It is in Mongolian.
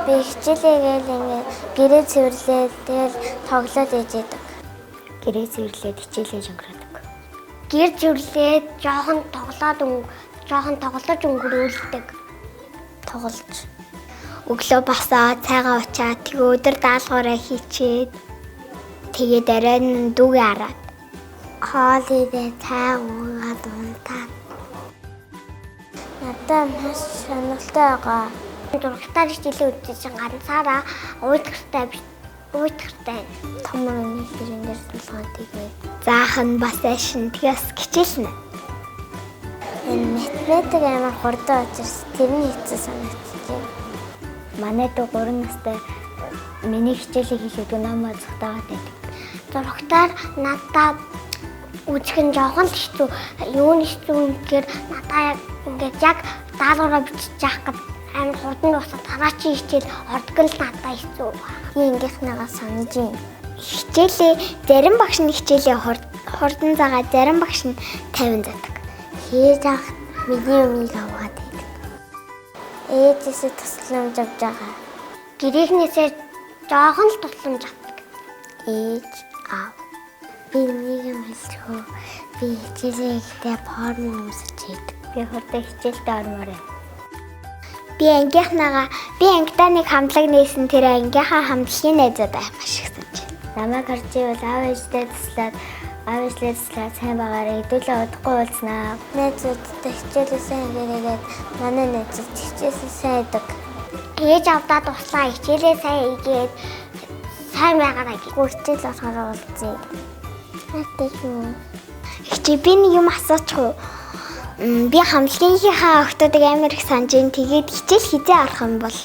Би хичээлээгээл ингээ гэрээ цэвэрлээд тэгэл тоглоод ээжэдэг. Гэрээ цэвэрлээд хичээлээ өнгөрөөдөг. Гэр цэвэрлээд жоохон тоглож өнгөрүүлдэг. Тоглож. Өглөө басаа цайгаа уучаад тэгээ өдөр даалгавраа хийчээд тэгээд оройн дүүгээ хараад хоол идээ цай уугаад унтаад. Надад маш сонирхолтой байгаа. Дургалтаар хичээлээ үзсэн ганцаараа уйтгартай. Том нэг гэрээр суулгаад тэгээд заах нь бас ашин тэгээс хичээлнэ. Энэ математик амар хурдан учраас тэрний хэцүү санагдчихэв. Манай дүү 3 настай миний хичээлийг хийлээдэг намайг зогтоогаад байдаг. Дургалтаар надад үзэх нь жоохон л хэцүү. Юуны хэцүү гэхээр надад ингээд яг даалгавраа бичиж яах гэж амар хурдан босоод тараачийн хичээл ордог л надад хэцүү. Ингэхнээгаа санаж юм. Хичээлээ зарим багш нь хичээлээ хурдан заагаад зарим багш нь 50 заадаг. Хийж авах миний өмнөг аваад байдаг. Ээжээсээ тусламж авч байгаа. Гэрээхнээсээ жоохон л тусламж авдаг. Ээж аав. Би нэг юм хэлчихв. Би хичээлээ ихтэй форм өмсөж хийдэг. Би хурдан хичээлдээ ормоор байна. Би ангидаа нэг хамтлаг нээсэн тэр ангийнхаа хамтлагын найзууд маш их санаж байна. Намайг харж ивэл аав ээжтэй туслаад сайн байгаарай. Хэдүүлээ удахгүй уулзнаа. Найзуудтай хичээлээ сайн хийгээд манай найзууд хичээлээ сайн хийдэг. Ээж авдаа туслаа хичээлээ сайн хийгээд сайн байгаарай гэж хичээл болохоор уулзъя. Тэгтээ юу? Би нэг юм асуучих уу? Би хамтлагийнхаа охтуудыг амар их санаж ин тэгээд хичээл хизээ орох юм бол